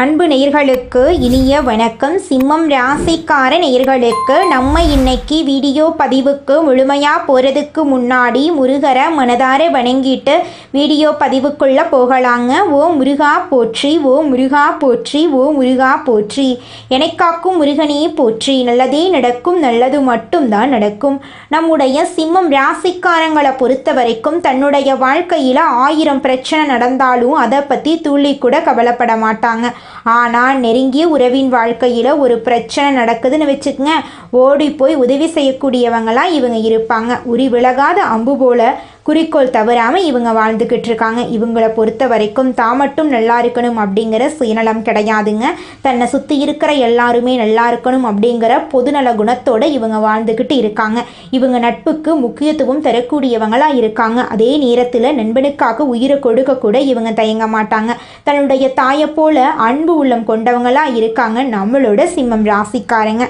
அன்பு நேயர்களுக்கு இனிய வணக்கம். சிம்மம் ராசிக்கார நேயர்களுக்கு நம்ம இன்னைக்கு வீடியோ பதிவுக்கு முழுமையாக போகிறதுக்கு முன்னாடி முருகரை மனதார வணங்கிட்டு வீடியோ பதிவுக்குள்ளே போகலாங்க. ஓ முருகா போற்றி, ஓ முருகா போற்றி, ஓ முருகா போற்றி, எனக்காக்கும் முருகனே போற்றி. நல்லதே நடக்கும், நல்லது மட்டும்தான் நடக்கும். நம்முடைய சிம்மம் ராசிக்காரங்களை பொறுத்த வரைக்கும் தன்னுடைய வாழ்க்கையில் 1000 பிரச்சனை நடந்தாலும் அதை பற்றி துள்ளி கூட கவலைப்பட மாட்டாங்க. ஆனால் நெருங்கிய உறவின் வாழ்க்கையில் ஒரு பிரச்சனை நடக்குதுன்னு வச்சுக்கங்க, ஓடி போய் உதவி செய்யக்கூடியவங்களாம் இவங்க இருப்பாங்க. உரி விலகாத அம்பு போல குறிக்கோள் தவறாமல் இவங்க வாழ்ந்துக்கிட்டு இருக்காங்க. இவங்களை பொறுத்த வரைக்கும் தான் மட்டும் நல்லா இருக்கணும் அப்படிங்கிற சுயநலம் கிடையாதுங்க. தன்னை சுற்றி இருக்கிற எல்லாருமே நல்லா இருக்கணும் அப்படிங்கிற பொதுநல குணத்தோடு இவங்க வாழ்ந்துக்கிட்டு இருக்காங்க. இவங்க நட்புக்கு முக்கியத்துவம் தரக்கூடியவங்களாக இருக்காங்க. அதே நேரத்தில் நண்பனுக்காக உயிரை கொடுக்க கூட இவங்க தயங்க மாட்டாங்க. தன்னுடைய தாயை போல அன்பு உள்ளம் கொண்டவங்களாக இருக்காங்க நம்மளோட சிம்மம் ராசிக்காரங்க.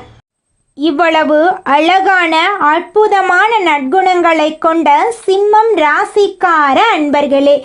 இவ்வளவு அழகான அற்புதமான நற்குணங்களை கொண்ட சிம்மம் ராசிக்கார அன்பர்களே,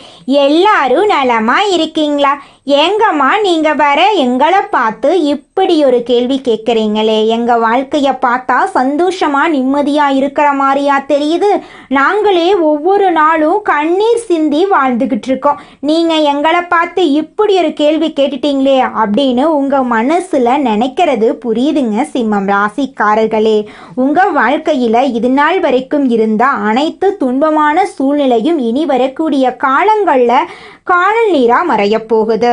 எல்லாரும் நலமா இருக்கீங்களா? ஏங்கம்மா நீங்கள் வர எங்களை பார்த்து இப்படி ஒரு கேள்வி கேட்குறீங்களே, எங்கள் வாழ்க்கையை பார்த்தா சந்தோஷமாக நிம்மதியாக இருக்கிற மாதிரியா தெரியுது. நாங்களே ஒவ்வொரு நாளும் கண்ணீர் சிந்தி வாழ்ந்துக்கிட்டு இருக்கோம். நீங்கள் எங்களை பார்த்து இப்படி ஒரு கேள்வி கேட்டுட்டீங்களே அப்படின்னு உங்கள் மனசில் நினைக்கிறது புரியுதுங்க சிம்மம் ராசிக்காரர்களே. உங்கள் வாழ்க்கையில் இது நாள் வரைக்கும் இருந்த அனைத்து துன்பமான சூழ்நிலையும் இனி வரக்கூடிய காலங்களில் காணல் நீராக மறையப் போகுது.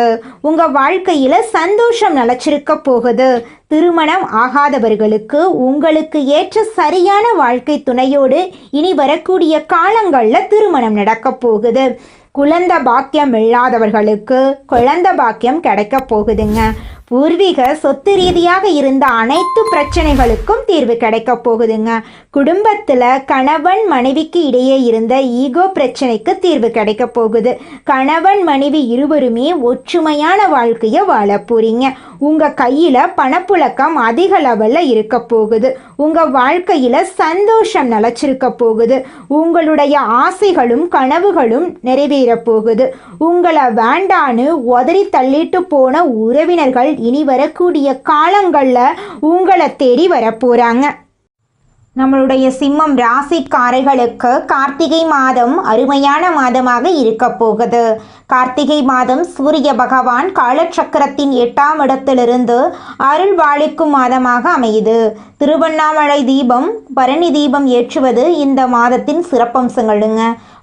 உங்கள் வாழ்க்கையில் சந்தோஷம் நிலச்சிருக்க போகுது. திருமணம் ஆகாதவர்களுக்கு உங்களுக்கு ஏற்ற சரியான வாழ்க்கை துணையோடு இனி வரக்கூடிய காலங்களில் திருமணம் நடக்க போகுது. குழந்தை பாக்கியம் இல்லாதவர்களுக்கு குழந்தை பாக்கியம் கிடைக்க போகுதுங்க. பூர்வீக சொத்து ரீதியாக இருந்த அனைத்து பிரச்சனைகளுக்கும் தீர்வு கிடைக்க போகுதுங்க. குடும்பத்தில் கணவன் மனைவிக்கு இடையே இருந்த ஈகோ பிரச்சனைக்கு தீர்வு கிடைக்க போகுது. கணவன் மனைவி இருவருமே ஒற்றுமையான வாழ்க்கையை வாழ போறீங்க. உங்கள் கையில் பணப்புழக்கம் அதிக லெவலில் இருக்க போகுது. உங்கள் வாழ்க்கையில் சந்தோஷம் நிலச்சிருக்க போகுது. உங்களுடைய ஆசைகளும் கனவுகளும் நிறைவேற போகுது. உங்களை வேண்டான்னு உதறி தள்ளிட்டு போன உறவினர்கள் இனி வரக்கூடிய காலங்களில் உங்களை தேடி வரப்போகிறாங்க. நம்மளுடைய சிம்மம் ராசிக்காரர்களுக்கு கார்த்திகை மாதம் அருமையான மாதமாக இருக்க போகுது. கார்த்திகை மாதம் சூரிய பகவான் காலச்சக்கரத்தின் 8ஆம் இடத்திலிருந்து அருள் வாழிக்கும் மாதமாக அமையுது. திருவண்ணாமலை தீபம், பரணி தீபம் ஏற்றுவது இந்த மாதத்தின் சிறப்பம்சங்களுங்க.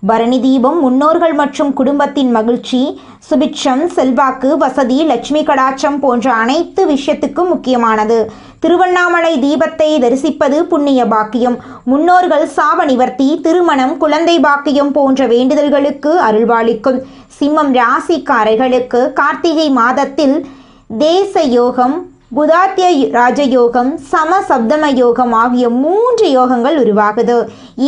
பரணி தீபம் முன்னோர்கள் மற்றும் குடும்பத்தின் மகிழ்ச்சி, சுபிட்சம், செல்வாக்கு, வசதி, லட்சுமி கடாட்சம் போன்ற அனைத்து விஷயத்துக்கும் முக்கியமானது. திருவண்ணாமலை தீபத்தை தரிசிப்பது புண்ணிய பாக்கியம். முன்னோர்கள் சாப நிவர்த்தி, திருமணம், குழந்தை பாக்கியம் போன்ற வேண்டுதல்களுக்கு அருள்வாளிக்கும். சிம்மம் ராசிக்காரர்களுக்கு கார்த்திகை மாதத்தில் தேச யோகம், புதாத்திய ராஜயோகம், சமசப்தம யோகம் ஆகிய 3 யோகங்கள் உருவாகுது.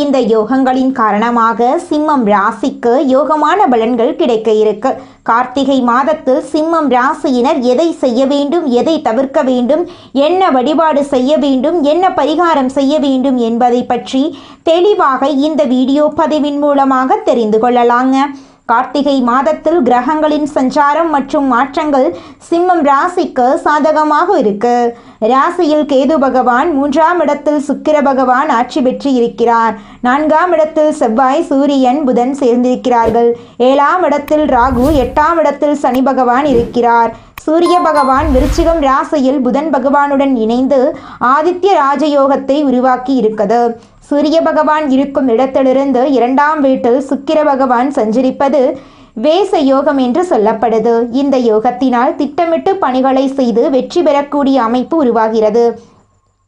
இந்த யோகங்களின் காரணமாக சிம்மம் ராசிக்கு யோகமான பலன்கள் கிடைக்க இருக்கு. கார்த்திகை மாதத்தில் சிம்மம் ராசியினர் எதை செய்ய வேண்டும், எதை தவிர்க்க வேண்டும், என்ன வழிபாடு செய்ய வேண்டும், என்ன பரிகாரம் செய்ய வேண்டும் என்பதை பற்றி தெளிவாக இந்த வீடியோ பதிவின் மூலமாக தெரிந்து கொள்ளலாங்க. கார்த்திகை மாதத்தில் கிரகங்களின் சஞ்சாரம் மற்றும் மாற்றங்கள் சிம்மம் ராசிக்கு சாதகமாக இருக்கு. ராசியில் கேது பகவான், 3ஆம் இடத்தில் சுக்கிர பகவான் ஆட்சி பெற்று இருக்கிறார். 4ஆம் இடத்தில் செவ்வாய், சூரியன், புதன் சேர்ந்திருக்கிறார்கள். 7ஆம் இடத்தில் ராகு, 8ஆம் இடத்தில் சனி பகவான் இருக்கிறார். சூரிய பகவான் விருச்சிகம் ராசியில் புதன் பகவானுடன் இணைந்து ஆதித்ய ராஜயோகத்தை உருவாக்கி இருக்குது. சூரிய பகவான் இருக்கும் இடத்திலிருந்து 2ஆம் வீட்டில் சுக்கிர பகவான் சஞ்சரிப்பது வேச யோகம் என்று சொல்லப்படுது. இந்த யோகத்தினால் திட்டமிட்டு பணிகளை செய்து வெற்றி பெறக்கூடிய அமைப்பு உருவாகிறது.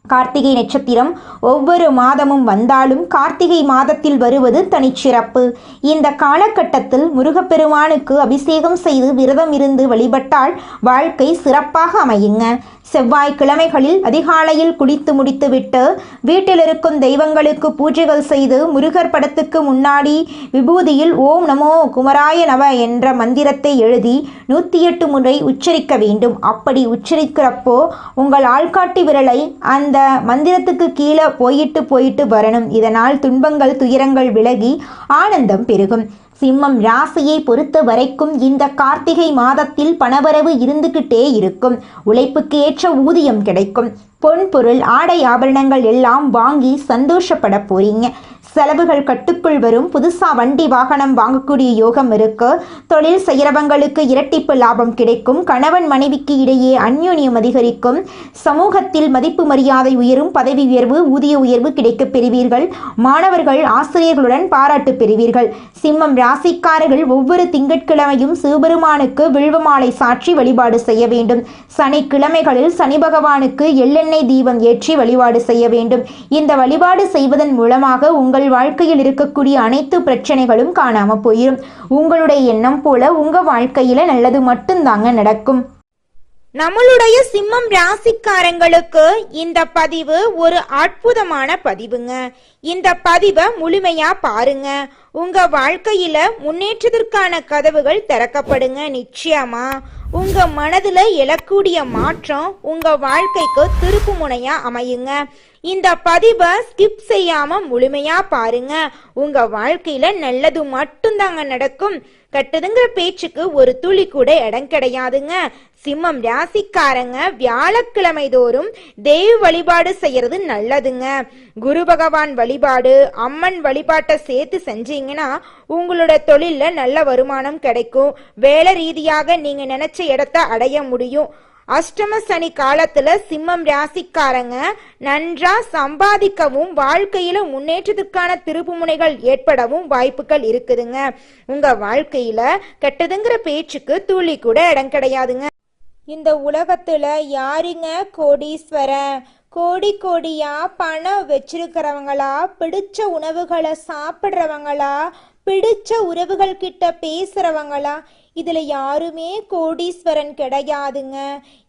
கார்த்திகை நட்சத்திரம் ஒவ்வொரு மாதமும் வந்தாலும் கார்த்திகை மாதத்தில் வருவது தனிச்சிறப்பு. இந்த காலகட்டத்தில் முருகப்பெருமானுக்கு அபிஷேகம் செய்து விரதம் இருந்து வழிபட்டால் வாழ்க்கை சிறப்பாக அமையுங்க. செவ்வாய்க்கிழமைகளில் அதிகாலையில் குளித்து முடித்துவிட்டு வீட்டில் இருக்கும் தெய்வங்களுக்கு பூஜைகள் செய்து முருகர் படத்துக்கு முன்னாடி விபூதியில் ஓம் நமோ குமராய நவ என்ற மந்திரத்தை எழுதி 108 முறை உச்சரிக்க வேண்டும். அப்படி உச்சரிக்கிறப்போ உங்கள் ஆள்காட்டி விரலை அந்த அந்த மந்திரத்துக்கு கீழே போயிட்டு வரணும். இதனால் துன்பங்கள் துயரங்கள் விலகி ஆனந்தம் பெருகும். சிம்மம் ராசியை பொறுத்த வரைக்கும் இந்த கார்த்திகை மாதத்தில் பணவரவு இருந்துகிட்டே இருக்கும். உழைப்புக்கு ஏற்ற ஊதியம் கிடைக்கும். பொன் பொருள் ஆடை ஆபரணங்கள் எல்லாம் வாங்கி சந்தோஷப்பட போறீங்க. செலவுகள் கட்டுக்குள் வரும். புதுசா வண்டி வாகனம் வாங்கக்கூடிய யோகம் இருக்கு. தொழில் செய்கிறவங்களுக்கு இரட்டிப்பு லாபம் கிடைக்கும். கணவன் மனைவிக்கு இடையே அந்யோன்யம் அதிகரிக்கும். சமூகத்தில் மதிப்பு மரியாதை உயரும். பதவி உயர்வு ஊதிய உயர்வு கிடைக்கப் பெறுவீர்கள். மாணவர்கள் ஆசிரியர்களுடன் பாராட்டு பெறுவீர்கள். சிம்மம் ராசிக்காரர்கள் ஒவ்வொரு திங்கட்கிழமையும் சிவபெருமானுக்கு வில்வமாலை சாற்றி வழிபாடு செய்ய வேண்டும். சனிக்கிழமைகளில் சனி பகவானுக்கு எள்ளெண்ணெய் தீபம் ஏற்றி வழிபாடு செய்ய வேண்டும். இந்த வழிபாடு செய்வதன் மூலமாக உங்கள் வாழ்க்கையில் இருக்கக்கூடிய அனைத்து பிரச்சனைகளும் காணாம போயிடும். உங்களுடைய எண்ணம் போல உங்க வாழ்க்கையில நல்லது மட்டும்தாங்க நடக்கும். நம்மளுடைய சிம்மம் ராசிக்காரங்களுக்கு இந்த பதிவு ஒரு அற்புதமான பதிவுங்க. இந்த பதிவை முழுமையா பாருங்க. உங்க வாழ்க்கையில முன்னேற்றத்திற்கான கதவுகள் திறக்கப்படுங்க. நிச்சயமா உங்க மனதுல எழக்கூடிய மாற்றம் உங்க வாழ்க்கைக்கு திருப்பு முனையா அமையுங்க. இந்த பதிவை ஸ்கிப் செய்யாம முழுமையா பாருங்க. உங்க வாழ்க்கையில நல்லது மட்டும்தாங்க நடக்கும். கட்டுதுங்கிற பேச்சுக்கு ஒரு துளி கூட இடம் கிடையாதுங்க. சிம்மம் ராசிக்காரங்க வியாழக்கிழமை தோறும் தெய்வ வழிபாடு செய்யறது நல்லதுங்க. குரு பகவான் வழிபாடு அம்மன் வழிபாட்டை சேர்த்து செஞ்சீங்கன்னா உங்களோட தொழில்ல நல்ல வருமானம் கிடைக்கும். வேலை ரீதியாக நீங்க நினைச்ச இடத்தை அடைய முடியும். அஷ்டம சனி காலத்துல சிம்மம் ராசிக்காரங்க நன்றா சம்பாதிக்கவும் வாழ்க்கையில முன்னேற்றத்துக்கான திருப்புமுனைகள் ஏற்படவும் வாய்ப்புகள் இருக்குதுங்க. உங்க வாழ்க்கையில கெட்டதுங்கிற பேச்சுக்கு துளி கூட இடம் கிடையாதுங்க. இந்த உலகத்துல யாருங்க கோடீஸ்வரன்? கோடி கோடியா பணம் வச்சிருக்கிறவங்களா, பிடிச்ச உணவுகளை சாப்பிட்றவங்களா, பிடிச்ச உறவுகள் கிட்ட பேசுறவங்களா? இதுல யாருமே கோடீஸ்வரன் கிடையாதுங்க.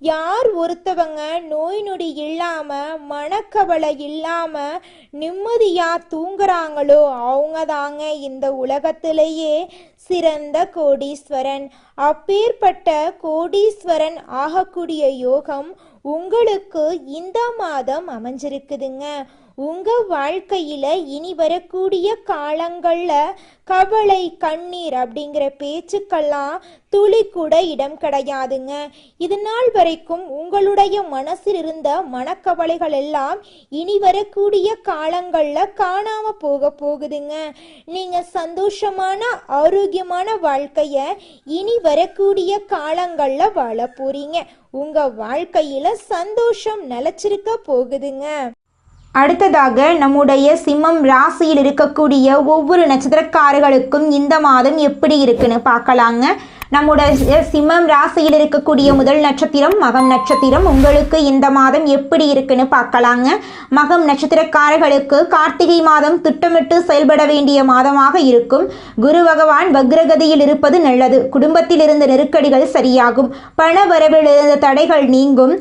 யார் ஒருத்தவங்க நோய் நொடி இல்லாம மனக்கவலை இல்லாம நிம்மதியா தூங்குறாங்களோ அவங்க தாங்க இந்த உலகத்திலேயே சிறந்த கோடீஸ்வரன். அப்பேற்பட்ட கோடீஸ்வரன் ஆகக்கூடிய யோகம் உங்களுக்கு இந்த மாதம் அமைஞ்சிருக்குதுங்க. உங்க வாழ்க்கையில இனி வரக்கூடிய காலங்கள்ல கவலை கண்ணீர் அப்படிங்கிற பேச்சுக்கெல்லாம் துளி கூட இடம் கிடையாதுங்க. இது நாள் வரைக்கும் உங்களுடைய மனசில் இருந்த மனக்கவலைகள் எல்லாம் இனி வரக்கூடிய காலங்கள்ல காணாம போகுதுங்க. நீங்க சந்தோஷமான ஆரோக்கியமான வாழ்க்கைய இனி வரக்கூடிய காலங்கள்ல வாழ போறீங்க. உங்க வாழ்க்கையில சந்தோஷம் நிலைச்சிருக்க போகுதுங்க. அடுத்ததாக நம்முடைய சிம்மம் ராசியில் இருக்கக்கூடிய ஒவ்வொரு நட்சத்திரக்காரர்களுக்கும் இந்த மாதம் எப்படி இருக்குன்னு பார்க்கலாங்க. நம்முடைய சிம்மம் ராசியில் இருக்கக்கூடிய முதல் நட்சத்திரம் மகம் நட்சத்திரம். உங்களுக்கு இந்த மாதம் எப்படி இருக்குன்னு பார்க்கலாங்க. மகம் நட்சத்திரக்காரர்களுக்கு கார்த்திகை மாதம் திட்டமிட்டு செயல்பட வேண்டிய மாதமாக இருக்கும். குரு பகவான் வக்ரகதியில் இருப்பது நல்லது. குடும்பத்தில் இருந்த நெருக்கடிகள் சரியாகும். பண வரவில் இருந்த தடைகள் நீங்கும்.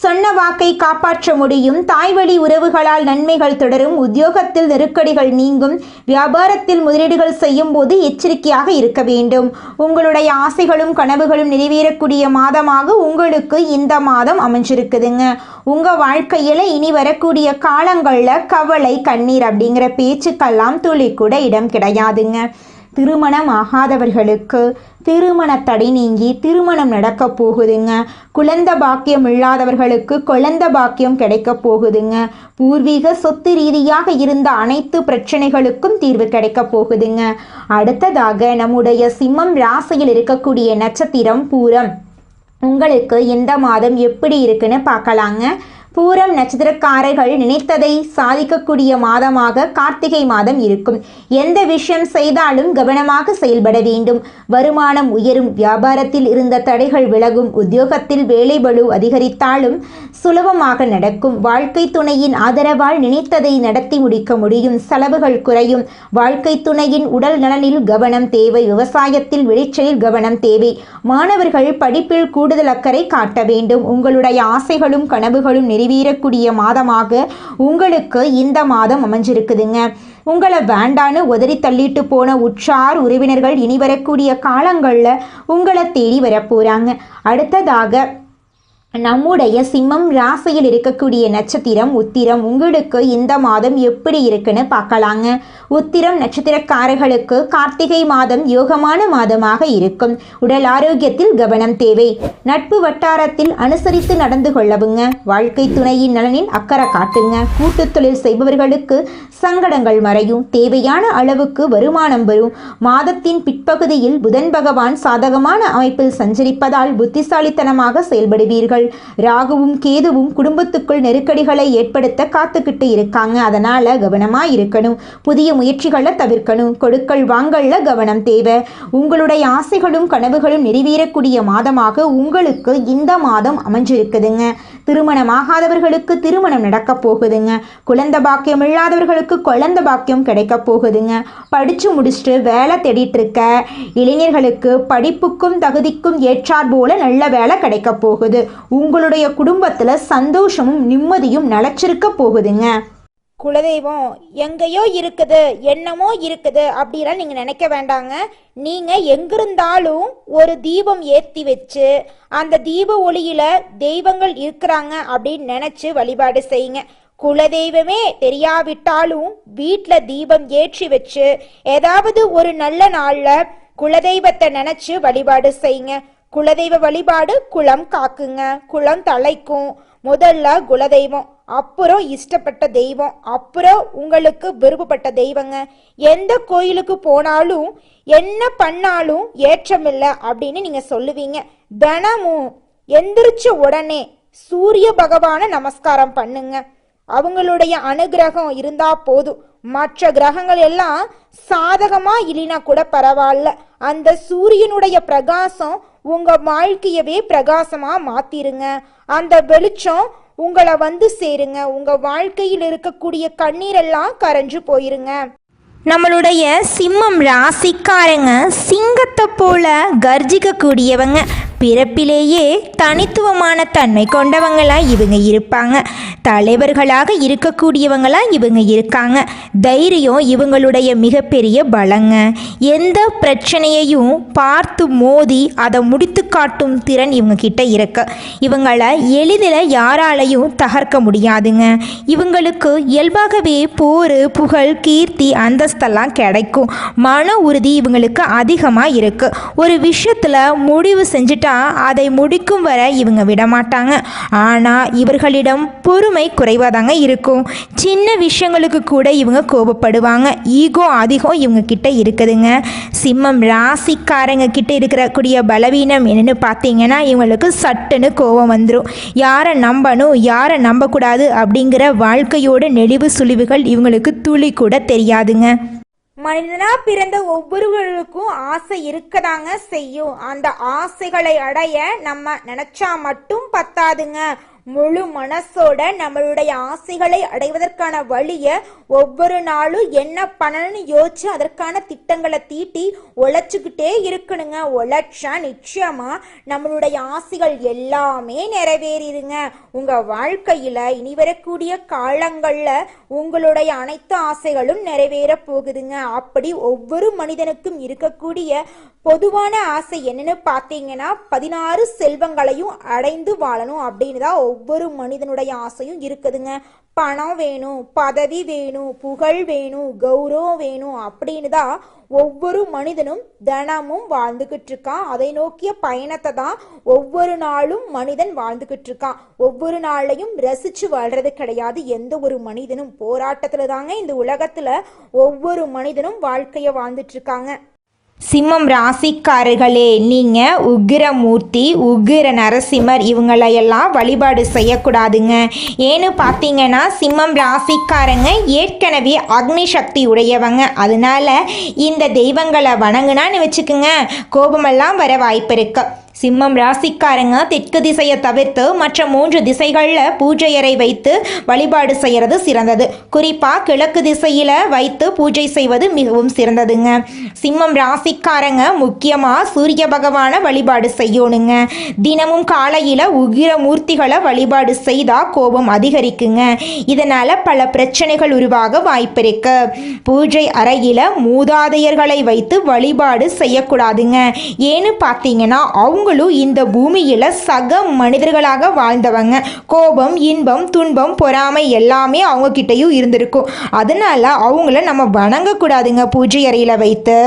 சொன்ன வாக்கை காப்பாற்ற முடியும். தாய்வழி உறவுகளால் நன்மைகள் தொடரும். உத்தியோகத்தில் நெருக்கடிகள் நீங்கும். வியாபாரத்தில் முதலீடுகள் செய்யும் போது எச்சரிக்கையாக இருக்க வேண்டும். உங்களுடைய ஆசைகளும் கனவுகளும் நிறைவேறக்கூடிய மாதமாக உங்களுக்கு இந்த மாதம் அமைஞ்சிருக்குதுங்க. உங்க வாழ்க்கையில இனி வரக்கூடிய காலங்கள்ல கவலை கண்ணீர் அப்படிங்கிற பேச்சுக்கெல்லாம் துளி கூட இடம் கிடையாதுங்க. திருமணம் ஆகாதவர்களுக்கு திருமண தடை நீங்கி திருமணம் நடக்க போகுதுங்க. குழந்தை பாக்கியம் இல்லாதவர்களுக்கு குழந்தை பாக்கியம் கிடைக்க போகுதுங்க. பூர்வீக சொத்து ரீதியாக இருந்த அனைத்து பிரச்சனைகளுக்கும் தீர்வு கிடைக்க போகுதுங்க. அடுத்ததாக நம்முடைய சிம்மம் ராசியில் இருக்கக்கூடிய நட்சத்திரம் பூரம். உங்களுக்கு இந்த மாதம் எப்படி இருக்குன்னு பார்க்கலாங்க. பூரம் நட்சத்திரக்காரர்கள் நினைத்ததை சாதிக்கக்கூடிய மாதமாக கார்த்திகை மாதம் இருக்கும். எந்த விஷயம் செய்தாலும் கவனமாக செயல்பட வேண்டும். வருமானம் உயரும். வியாபாரத்தில் இருந்த தடைகள் விலகும். உத்தியோகத்தில் வேலை பளு அதிகரித்தாலும் சுலபமாக நடக்கும். வாழ்க்கை துணையின் ஆதரவால் நினைத்ததை நடத்தி முடிக்க முடியும். செலவுகள் குறையும். வாழ்க்கை துணையின் உடல் நலனில் கவனம் தேவை. விவசாயத்தில் விளைச்சலில் கவனம் தேவை. மாணவர்கள் படிப்பில் கூடுதல் அக்கறை காட்ட வேண்டும். உங்களுடைய ஆசைகளும் கனவுகளும் நிறைவேறக்கூடிய மாதமாக உங்களுக்கு இந்த மாதம் அமைஞ்சிருக்குதுங்க. உங்களை வேண்டான்னு உதறி தள்ளிட்டு போன உற்றார் உறவினர்கள் இனி வரக்கூடிய காலங்களில் உங்களை தேடி வரப்போகிறாங்க. அடுத்ததாக நம்முடைய சிம்மம் ராசியில் இருக்கக்கூடிய நட்சத்திரம் உத்திரம். உங்களுக்கு இந்த மாதம் எப்படி இருக்குன்னு பார்க்கலாங்க. உத்திரம் நட்சத்திரக்காரர்களுக்கு கார்த்திகை மாதம் யோகமான மாதமாக இருக்கும். உடல் ஆரோக்கியத்தில் கவனம் தேவை. நட்பு வட்டாரத்தில் அனுசரித்து நடந்து கொள்ளவுங்க. வாழ்க்கை துணையின் நலனில் அக்கறை காட்டுங்க. கூட்டு தொழில் செய்பவர்களுக்கு சங்கடங்கள் மறையும். தேவையான அளவுக்கு வருமானம் வரும். மாதத்தின் பிற்பகுதியில் புதன் பகவான் சாதகமான அமைப்பில் சஞ்சரிப்பதால் புத்திசாலித்தனமாக செயல்படுவீர்கள். ராகுவும் கேதுவும் குடும்பத்துக்குள் நெருக்கடிகளை ஏற்படுத்த காத்துக்கிட்டு இருக்காங்க. அதனால கவனமா இருக்கணும். புதிய முயற்சிகளை தவிர்க்கணும். கொடுக்கல் வாங்கல்ல கவனம் தேவை. உங்களுடைய ஆசைகளும் கனவுகளும் நிறைவேறக்கூடிய மாதமாக உங்களுக்கு இந்த மாதம் அமைஞ்சிருக்குதுங்க. திருமணமாகாதவர்களுக்கு திருமணம் நடக்க போகுதுங்க. குழந்தை பாக்கியம் இல்லாதவர்களுக்கு குழந்தை பாக்கியம் கிடைக்க போகுதுங்க. படிச்சு முடிச்சுட்டு வேலை தேடிட்டு இருக்க இளைஞர்களுக்கு படிப்புக்கும் தகுதிக்கும் ஏற்றார் போல நல்ல வேலை கிடைக்க போகுது. உங்களுடைய குடும்பத்துல சந்தோஷமும் நிம்மதியும் நிலைச்சிருக்க போகுதுங்க. குலதெய்வம் எங்கேயோ இருக்குது, என்னமோ இருக்குது அப்படிலாம் நீங்கள் நினைக்க வேண்டாங்க. நீங்கள் எங்கிருந்தாலும் ஒரு தீபம் ஏற்றி வச்சு அந்த தீப ஒளியில் தெய்வங்கள் இருக்கிறாங்க அப்படின்னு நினச்சி வழிபாடு செய்யுங்க. குலதெய்வமே தெரியாவிட்டாலும் வீட்டில் தீபம் ஏற்றி வச்சு ஏதாவது ஒரு நல்ல நாளில் குலதெய்வத்தை நினச்சி வழிபாடு செய்யுங்க. குலதெய்வ வழிபாடு குலம் காக்குங்க, குலம் தலைக்கும். முதல்ல குலதெய்வம், அப்புறம் இஷ்டப்பட்ட தெய்வம், அப்புறம் உங்களுக்கு விருப்பப்பட்ட தெய்வங்க. எந்த கோயிலுக்கு போனாலும் என்ன பண்ணாலும் ஏற்றமில்லை அப்படின்னு நீங்க சொல்லுவீங்க. தினமும் எந்திரிச்ச உடனே சூரிய பகவானை நமஸ்காரம் பண்ணுங்க. அவங்களுடைய அனுகிரகம் இருந்தா போதும். மற்ற கிரகங்கள் எல்லாம் சாதகமா இல்லைனா கூட பரவாயில்ல. அந்த சூரியனுடைய பிரகாசம் உங்க வாழ்க்கையவே பிரகாசமா மாத்திருங்க. அந்த வெளிச்சம் உங்களை வந்து சேருங்க. உங்க வாழ்க்கையில் இருக்கக்கூடிய கண்ணீரெல்லாம் கரைஞ்சு போயிருங்க. நம்மளுடைய சிம்மம் ராசிக்காரங்க சிங்கத்தை போல கர்ஜிக்கக்கூடியவங்க. பிறப்பிலேயே தனித்துவமான தன்மை கொண்டவங்களாக இவங்க இருப்பாங்க. தலைவர்களாக இருக்கக்கூடியவங்களாக இவங்க இருக்காங்க. தைரியம் இவங்களுடைய மிகப்பெரிய பலங்க. எந்த பிரச்சனையையும் பார்த்து மோதி அதை முடித்து காட்டும் திறன் இவங்க கிட்ட இருக்கு. இவங்களை எளிதில் யாராலையும் தகர்க்க முடியாதுங்க. இவங்களுக்கு இயல்பாகவே போர், புகழ், கீர்த்தி, அந்தஸ்தெல்லாம் கிடைக்கும். மன உறுதி இவங்களுக்கு அதிகமாக இருக்கு. ஒரு விஷயத்தில் முடிவு செஞ்சுட்டா அதை முடிக்கும் வரை இவங்க விடமாட்டாங்க. ஆனால் இவர்களிடம் பொறுமை குறைவாதாங்க இருக்கும். சின்ன விஷயங்களுக்கு கூட இவங்க கோபப்படுவாங்க. ஈகோ அதிகம் இவங்க கிட்ட இருக்குதுங்க. சிம்மம் ராசிக்காரங்க கிட்ட இருக்கக்கூடிய பலவீனம் என்னன்னு பார்த்தீங்கன்னா, இவங்களுக்கு சட்டுன்னு கோபம் வந்துடும். யாரை நம்பணும் யாரை நம்பக்கூடாது அப்படிங்கிற வாழ்க்கையோட நெளிவு சுழிவுகள் இவங்களுக்கு துளி கூட தெரியாதுங்க. மனிதனா பிறந்த ஒவ்வொருவருக்கும் ஆசை இருக்கதாங்க செய்யும். அந்த ஆசைகளை அடைய நம்ம நினைச்சா மட்டும் பத்தாதுங்க. முழு மனசோட நம்மளுடைய ஆசைகளை அடைவதற்கான வழியை ஒவ்வொரு நாளும் என்ன பண்ணணும்னு யோசிச்சு அதற்கான திட்டங்களை தீட்டி உழைச்சிக்கிட்டே இருக்கணுங்க. உழைச்சா நிச்சயமா நம்மளுடைய ஆசைகள் எல்லாமே நிறைவேறிடுங்க. உங்க வாழ்க்கையில இனி வரக்கூடிய காலங்கள்ல உங்களுடைய அனைத்து ஆசைகளும் நிறைவேற போகுதுங்க. அப்படி ஒவ்வொரு மனிதனுக்கும் இருக்கக்கூடிய பொதுவான ஆசை என்னன்னு பார்த்தீங்கன்னா 16 செல்வங்களையும் அடைந்து வாழணும் அப்படின்னு தான் ஒவ்வொரு மனிதனுடைய ஆசையும் இருக்குதுங்க. பணம் வேணும், பதவி வேணும், புகழ் வேணும், கௌரவம் வேணும் அப்படின்னு தான் ஒவ்வொரு மனிதனும் தினமும் வாழ்ந்துகிட்டு இருக்கான். அதை நோக்கிய பயணத்தை தான் ஒவ்வொரு நாளும் மனிதன் வாழ்ந்துகிட்டு இருக்கான். ஒவ்வொரு நாளையும் ரசிச்சு வாழ்றது கிடையாது. எந்த ஒரு மனிதனும் போராட்டத்துல தாங்க இந்த உலகத்துல ஒவ்வொரு மனிதனும் வாழ்க்கைய வாழ்ந்துட்டு இருக்காங்க. சிம்மம் ராசிக்காரர்களே, நீங்கள் உக்கிரமூர்த்தி, உக்கிர நரசிம்மர் இவங்களையெல்லாம் வழிபாடு செய்யக்கூடாதுங்க. ஏன்னு பார்த்தீங்கன்னா, சிம்மம் ராசிக்காரங்க ஏற்கனவே அக்னி சக்தி உடையவங்க. அதனால இந்த தெய்வங்களை வணங்குனான்னு வச்சுக்கோங்க, கோபமெல்லாம் வர வாய்ப்பு இருக்கு. சிம்மம் ராசிக்காரங்க தெற்கு திசையை தவிர்த்து மற்ற 3 திசைகளில் பூஜை அறை வைத்து வழிபாடு செய்கிறது சிறந்தது. குறிப்பாக கிழக்கு திசையில் வைத்து பூஜை செய்வது மிகவும் சிறந்ததுங்க. சிம்மம் ராசிக்காரங்க முக்கியமாக சூரிய பகவானை வழிபாடு செய்யணுங்க. தினமும் காலையில் உக்கிர மூர்த்திகளை வழிபாடு செய்தால் கோபம் அதிகரிக்குங்க. இதனால் பல பிரச்சனைகள் உருவாக வாய்ப்பு இருக்கு. பூஜை அறையில் மூதாதையர்களை வைத்து வழிபாடு செய்யக்கூடாதுங்க. ஏன்னு பார்த்தீங்கன்னா அவங்க அவங்களும் இந்த பூமியில் சக மனிதர்களாக வாழ்ந்தவங்க. கோபம், இன்பம், துன்பம், பொறாமை எல்லாமே அவங்கக்கிட்டையும் இருந்திருக்கும். அதனால் அவங்கள நம்ம வணங்கக்கூடாதுங்க பூஜை அறையில் வைத்து.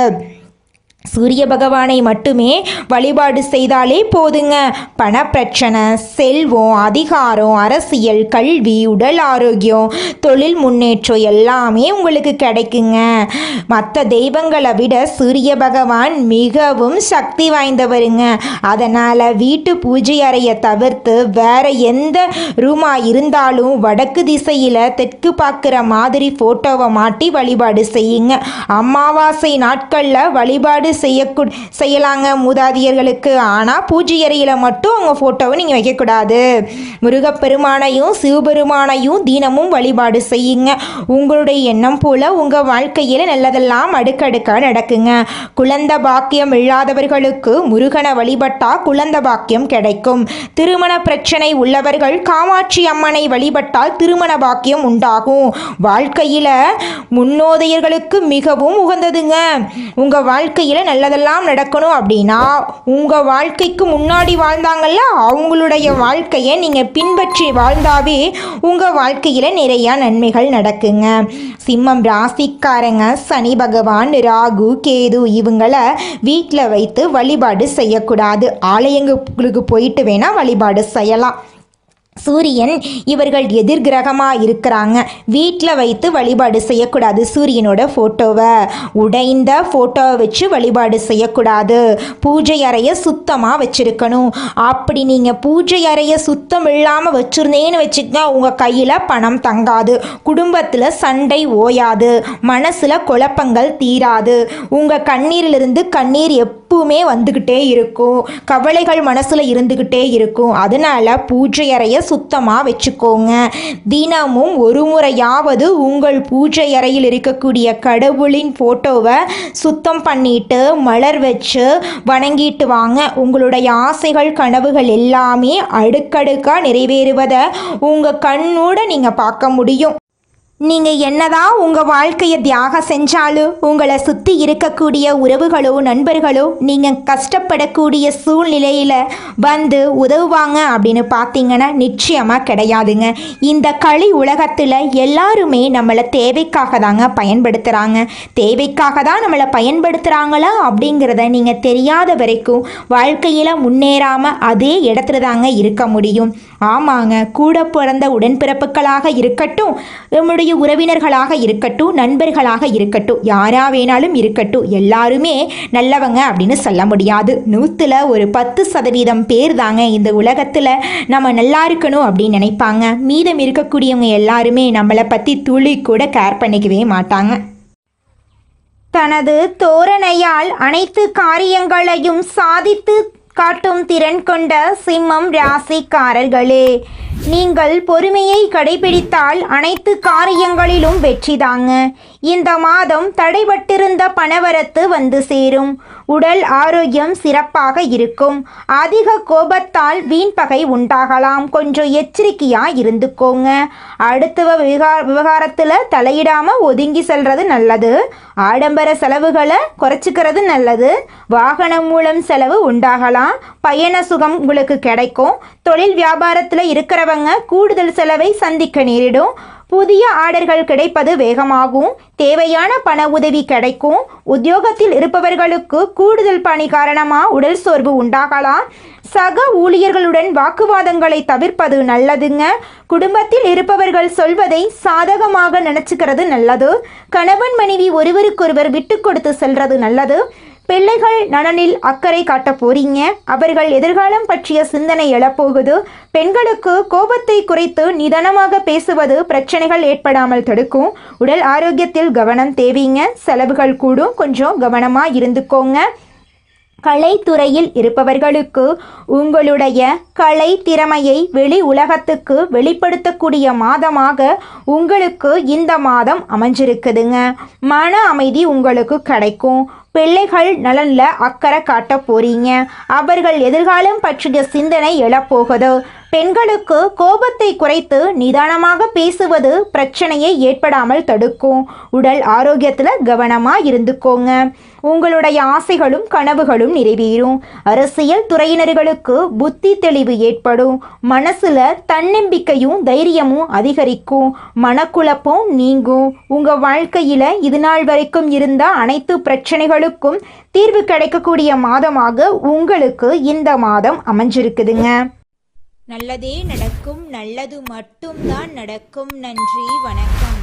சூரிய பகவானை மட்டுமே வழிபாடு செய்தாலே போதுங்க. பணப்பிரச்சனை, செல்வம், அதிகாரம், அரசியல், கல்வி, உடல் ஆரோக்கியம், தொழில் முன்னேற்றம் எல்லாமே உங்களுக்கு கிடைக்குங்க. மற்ற தெய்வங்களை விட சூரிய பகவான் மிகவும் சக்தி வாய்ந்தவருங்க. அதனால் வீட்டு பூஜை அறையை தவிர்த்து வேற எந்த ரூமாக இருந்தாலும் வடக்கு திசையில் தெற்கு பார்க்குற மாதிரி ஃபோட்டோவை மாட்டி வழிபாடு செய்யுங்க. அமாவாசை நாட்களில் வழிபாடு செய்யலாங்க மூதாதியர்களுக்கு. ஆனால் பூஜை அறையில் மட்டும் அவங்க ஃபோட்டோவை நீங்கள் வைக்கக்கூடாது. முருகப்பெருமானையும் சிவபெருமானையும் தினமும் வழிபாடு செய்யுங்க. உங்களுடைய எண்ணம் போல் உங்கள் வாழ்க்கையில் நல்லதெல்லாம் அடுக்கடுக்காக நடக்குங்க. குழந்தை பாக்கியம் இல்லாதவர்களுக்கு முருகனை வழிபட்டால் குழந்தை பாக்கியம் கிடைக்கும். திருமண பிரச்சனை உள்ளவர்கள் காமாட்சி அம்மனை வழிபட்டால் திருமண பாக்கியம் உண்டாகும். வாழ்க்கையில் முன்னோதையர்களுக்கு மிகவும் உகந்ததுங்க. உங்கள் வாழ்க்கையில் நல்லதெல்லாம் நடக்கணும் அப்படின்னா உங்கள் வாழ்க்கைக்கு முன்னாடி வாழ்ந்தாங்கல்ல அவங்களுடைய வாழ்க்கையை நீங்கள் பின்பற்றி வாழ்ந்தாவே உங்கள் வாழ்க்கையில் நிறையா நன்மைகள் நடக்குங்க. சிம்மம் ராசிக்காரங்க சனி பகவான், ராகு, கேது இவங்களை வீட்டில் வைத்து வழிபாடு செய்யக்கூடாது. ஆலயங்களுக்கு போயிட்டு வேணால் வழிபாடு செய்யலாம். சூரியன் இவர்கள் எதிர்கிரகமாக இருக்கிறாங்க. வீட்டில் வைத்து வழிபாடு செய்யக்கூடாது. சூரியனோட ஃபோட்டோவை, உடைந்த ஃபோட்டோவை வச்சு வழிபாடு செய்யக்கூடாது. பூஜை அறையை சுத்தமாக வச்சுருக்கணும். அப்படி நீங்கள் பூஜை அறையை சுத்தம் இல்லாமல் வச்சுருந்தேன்னு வச்சுக்கோங்க, உங்கள் கையில் பணம் தங்காது, குடும்பத்தில் சண்டை ஓயாது, மனசில் குழப்பங்கள் தீராது, உங்கள் கண்ணீரிலிருந்து கண்ணீர் எப்பவுமே வந்துக்கிட்டே இருக்கும், கவலைகள் மனசில் இருந்துக்கிட்டே இருக்கும். அதனால் பூஜை அறையை சுத்தமாக வச்சுக்கோங்க. தினமும் ஒரு முறையாவது உங்கள் பூஜை அறையில் இருக்கக்கூடிய கடவுளின் ஃபோட்டோவை சுத்தம் பண்ணிட்டு மலர் வச்சு வணங்கிட்டு வாங்க. உங்களுடைய ஆசைகள், கனவுகள் எல்லாமே அடுக்கடுக்காக நிறைவேறுவதை உங்கள் கண்ணோட நீங்கள் பார்க்க முடியும். நீங்கள் என்னதான் உங்கள் வாழ்க்கையை தியாகம் செஞ்சாலும் உங்களை சுற்றி இருக்கக்கூடிய உறவுகளோ நண்பர்களோ நீங்கள் கஷ்டப்படக்கூடிய சூழ்நிலையில் வந்து உதவுவாங்க அப்படின்னு பார்த்தீங்கன்னா நிச்சயமாக கிடையாதுங்க. இந்த களி உலகத்தில் எல்லாருமே நம்மளை தேவைக்காக தாங்க பயன்படுத்துகிறாங்க. தேவைக்காக தான் நம்மளை பயன்படுத்துகிறாங்களா அப்படிங்கிறத நீங்கள் தெரியாத வரைக்கும் வாழ்க்கையில் முன்னேறாமல் அதே இடத்துல தாங்க இருக்க முடியும். ஆமாங்க, கூட பிறந்த உடன்பிறப்புகளாக இருக்கட்டும், நம்முடைய உறவினர்களாக இருக்கட்டும், நண்பர்களாக இருக்கட்டும், யாரா வேணாலும் இருக்கட்டும், எல்லாருமே நல்லவங்க அப்படின்னு சொல்ல முடியாது. 100ல் ஒரு 10% பேர் தாங்க இந்த உலகத்தில் நம்ம நல்லா இருக்கணும் அப்படின்னு நினைப்பாங்க. மீதம் இருக்கக்கூடியவங்க எல்லாருமே நம்மளை பற்றி துளி கூட கேர் பண்ணிக்கவே மாட்டாங்க. தனது தோரணையால் அனைத்து காரியங்களையும் சாதித்து காட்டும் திறன் கொண்ட சிம்மம் ராசிக்காரர்களே, நீங்கள் பொறுமையை கடைபிடித்தால் அனைத்து காரியங்களிலும் வெற்றிதாங்க. இந்த மாதம் தடைபட்டிருந்த பணவரத்து வந்து சேரும். உடல் ஆரோக்கியம் சிறப்பாக இருக்கும். அதிக கோபத்தால் வீண்பகை உண்டாகலாம். கொஞ்சம் எச்சரிக்கையாக இருந்துக்கோங்க. அடுத்த விவகாரத்தில் தலையிடாமல் ஒதுங்கி செல்றது நல்லது. ஆடம்பர செலவுகளை குறைச்சிக்கிறது நல்லது. வாகனம் மூலம் செலவு உண்டாகலாம். பயண சுகம் உங்களுக்கு கிடைக்கும். தொழில் வியாபாரத்தில் இருக்கிறவங்க கூடுதல் செலவை சந்திக்க நேரிடும். புதிய ஆர்டர்கள் கிடைப்பது வேகமாகும். தேவையான பண உதவி கிடைக்கும். உத்தியோகத்தில் இருப்பவர்களுக்கு கூடுதல் பணி காரணமாக உடல் சோர்வு உண்டாகலாம். சக ஊழியர்களுடன் வாக்குவாதங்களை தவிர்ப்பது நல்லதுங்க. குடும்பத்தில் இருப்பவர்கள் சொல்வதை சாதகமாக நினச்சிக்கிறது நல்லது. கணவன் மனைவி ஒருவருக்கொருவர் விட்டு கொடுத்து செல்றது நல்லது. பிள்ளைகள் நலனில் அக்கறை காட்ட போறீங்க. அவர்கள் எதிர்காலம் பற்றிய சிந்தனை எழப்போகுது. பெண்களுக்கு கோபத்தை குறைத்து நிதானமாக பேசுவது பிரச்சனைகள் ஏற்படாமல் தடுக்கும். உடல் ஆரோக்கியத்தில் கவனம் தேவைங்க. செலவுகள் கூடும், கொஞ்சம் கவனமாக இருந்துக்கோங்க. கலைத்துறையில் இருப்பவர்களுக்கு உங்களுடைய கலை திறமையை வெளி உலகத்துக்கு வெளிப்படுத்தக்கூடிய மாதமாக உங்களுக்கு இந்த மாதம் அமைஞ்சிருக்குதுங்க. மன அமைதி உங்களுக்கு கிடைக்கும். பிள்ளைகள் நலனில் அக்கறை காட்ட போறீங்க. அவர்கள் எதிர்காலம் பற்றிய சிந்தனை எழப்போகுது. பெண்களுக்கு கோபத்தை குறைத்து நிதானமாக பேசுவது பிரச்சனையை ஏற்படாமல் தடுக்கும். உடல் ஆரோக்கியத்தில் கவனமாக இருந்துக்கோங்க. உங்களுடைய ஆசைகளும் கனவுகளும் நிறைவேறும். அரசியல் துறையினர்களுக்கு புத்தி தெளிவு ஏற்படும். மனசுல தன்னம்பிக்கையும் தைரியமும் அதிகரிக்கும். மனக்குழப்பம் நீங்கும். உங்க வாழ்க்கையில இது நாள் வரைக்கும் இருந்த அனைத்து பிரச்சனைகளுக்கும் தீர்வு கிடைக்கக்கூடிய மாதமாக உங்களுக்கு இந்த மாதம் அமைஞ்சிருக்குதுங்க. நல்லதே நடக்கும், நல்லது மட்டும்தான் நடக்கும். நன்றி, வணக்கம்.